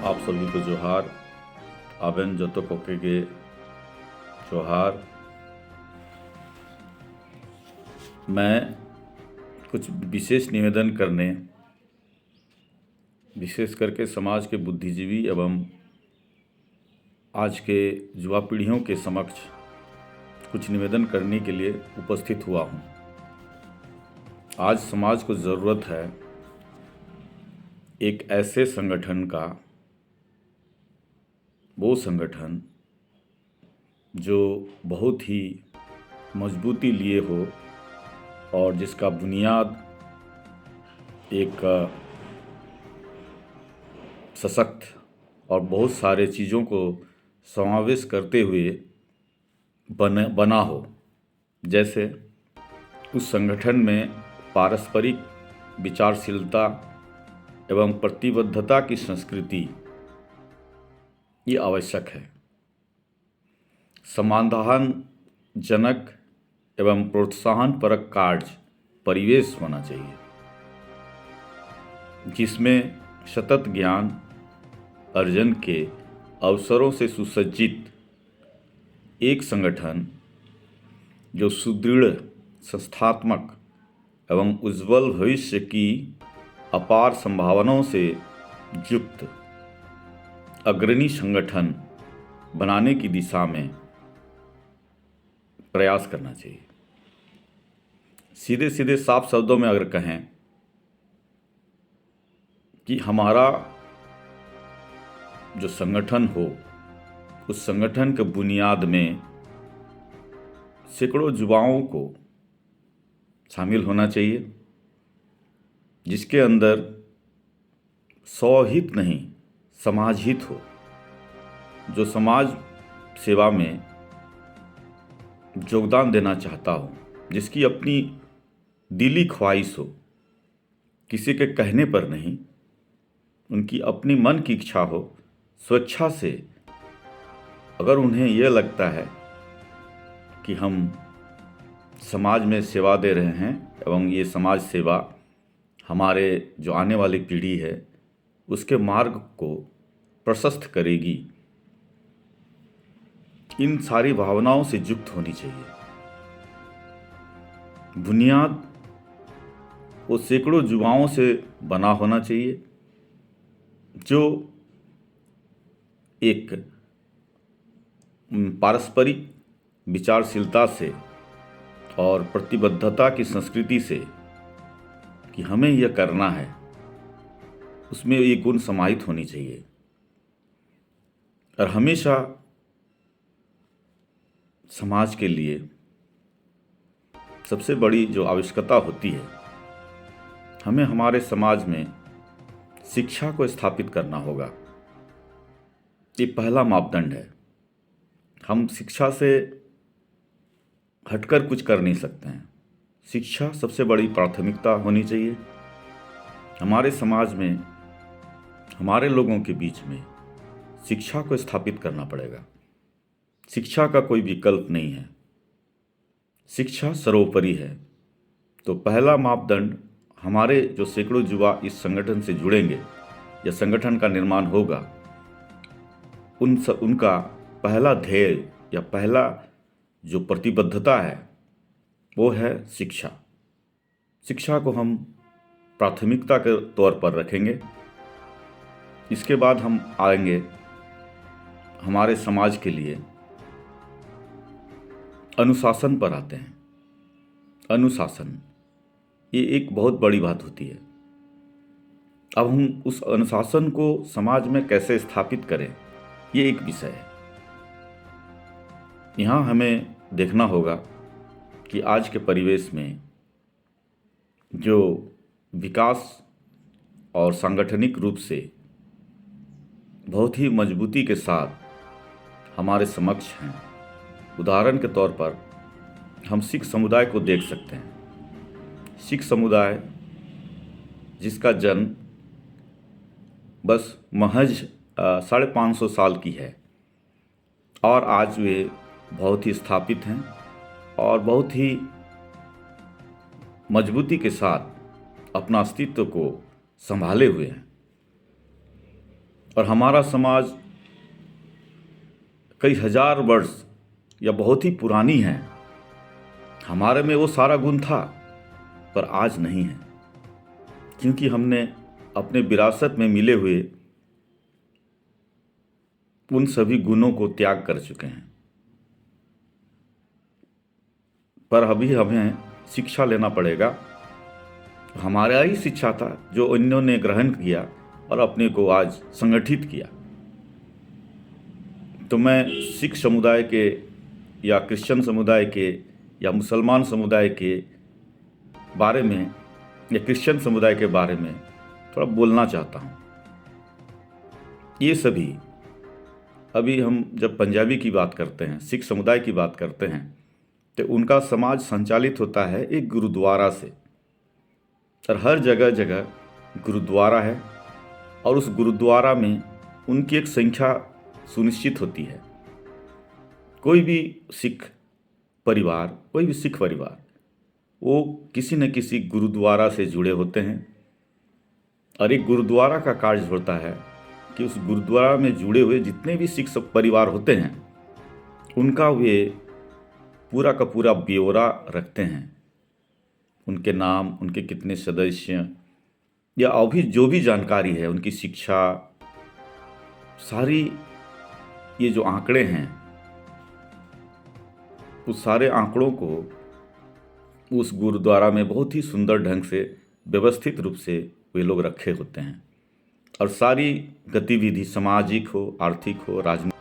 आप सभी को जोहार। आबेन जो तो कोके के जोहार। मैं कुछ विशेष निवेदन करने, विशेष करके समाज के बुद्धिजीवी एवं आज के युवा पीढ़ियों के समक्ष कुछ निवेदन करने के लिए उपस्थित हुआ हूँ। आज समाज को ज़रूरत है एक ऐसे संगठन का, वो संगठन जो बहुत ही मजबूती लिए हो और जिसका बुनियाद एक सशक्त और बहुत सारे चीज़ों को समावेश करते हुए बना हो। जैसे उस संगठन में पारस्परिक विचारशीलता एवं प्रतिबद्धता की संस्कृति ये आवश्यक है। समाधानजनक एवं प्रोत्साहनपरक कार्य परिवेश होना चाहिए, जिसमें सतत ज्ञान अर्जन के अवसरों से सुसज्जित एक संगठन जो सुदृढ़ संस्थात्मक एवं उज्ज्वल भविष्य की अपार संभावनाओं से युक्त अग्रणी संगठन बनाने की दिशा में प्रयास करना चाहिए। सीधे सीधे साफ शब्दों में अगर कहें कि हमारा जो संगठन हो, उस संगठन के बुनियाद में सैकड़ों युवाओं को शामिल होना चाहिए, जिसके अंदर स्वहित नहीं समाज हित हो, जो समाज सेवा में योगदान देना चाहता हो, जिसकी अपनी दिली ख्वाहिश हो, किसी के कहने पर नहीं, उनकी अपनी मन की इच्छा हो, स्वेच्छा से अगर उन्हें यह लगता है कि हम समाज में सेवा दे रहे हैं एवं ये समाज सेवा हमारे जो आने वाली पीढ़ी है उसके मार्ग को प्रशस्त करेगी, इन सारी भावनाओं से युक्त होनी चाहिए। बुनियाद वो सैकड़ों युवाओं से बना होना चाहिए जो एक पारस्परिक विचारशीलता से और प्रतिबद्धता की संस्कृति से कि हमें यह करना है, उसमें ये गुण समाहित होनी चाहिए। और हमेशा समाज के लिए सबसे बड़ी जो आवश्यकता होती है, हमें हमारे समाज में शिक्षा को स्थापित करना होगा। ये पहला मापदंड है। हम शिक्षा से हटकर कुछ कर नहीं सकते हैं। शिक्षा सबसे बड़ी प्राथमिकता होनी चाहिए। हमारे समाज में, हमारे लोगों के बीच में शिक्षा को स्थापित करना पड़ेगा। शिक्षा का कोई विकल्प नहीं है, शिक्षा सर्वोपरि है। तो पहला मापदंड, हमारे जो सैकड़ों युवा इस संगठन से जुड़ेंगे या संगठन का निर्माण होगा, उनका पहला ध्येय या पहला जो प्रतिबद्धता है वो है शिक्षा। शिक्षा को हम प्राथमिकता के तौर पर रखेंगे। इसके बाद हम आएंगे हमारे समाज के लिए अनुशासन पर आते हैं। अनुशासन ये एक बहुत बड़ी बात होती है। अब हम उस अनुशासन को समाज में कैसे स्थापित करें, ये एक विषय है। यहाँ हमें देखना होगा कि आज के परिवेश में जो विकास और सांगठनिक रूप से बहुत ही मजबूती के साथ हमारे समक्ष हैं, उदाहरण के तौर पर हम सिख समुदाय को देख सकते हैं। सिख समुदाय जिसका जन्म बस महज 550 साल की है और आज वे बहुत ही स्थापित हैं और बहुत ही मजबूती के साथ अपना अस्तित्व को संभाले हुए हैं। और हमारा समाज कई हजार वर्ष या बहुत ही पुरानी है। हमारे में वो सारा गुण था पर आज नहीं है, क्योंकि हमने अपने विरासत में मिले हुए उन सभी गुणों को त्याग कर चुके हैं। पर अभी हमें शिक्षा लेना पड़ेगा। हमारा ही शिक्षा था जो अन्यों ने ग्रहण किया और अपने को आज संगठित किया। तो मैं सिख समुदाय के या क्रिश्चियन समुदाय के या मुसलमान समुदाय के बारे में या क्रिश्चियन समुदाय के बारे में थोड़ा बोलना चाहता हूँ। ये सभी अभी हम जब पंजाबी की बात करते हैं, सिख समुदाय की बात करते हैं, तो उनका समाज संचालित होता है एक गुरुद्वारा से। और हर जगह जगह गुरुद्वारा है और उस गुरुद्वारा में उनकी एक संख्या सुनिश्चित होती है। कोई भी सिख परिवार वो किसी न किसी गुरुद्वारा से जुड़े होते हैं। और एक गुरुद्वारा का कार्य होता है कि उस गुरुद्वारा में जुड़े हुए जितने भी सिख परिवार होते हैं उनका वे पूरा का पूरा ब्यौरा रखते हैं। उनके नाम, उनके कितने सदस्य या अभी जो भी जानकारी है, उनकी शिक्षा, सारी ये जो आंकड़े हैं उस सारे आंकड़ों को उस गुरुद्वारा में बहुत ही सुंदर ढंग से व्यवस्थित रूप से वे लोग रखे होते हैं। और सारी गतिविधि सामाजिक हो, आर्थिक हो, राजनीतिक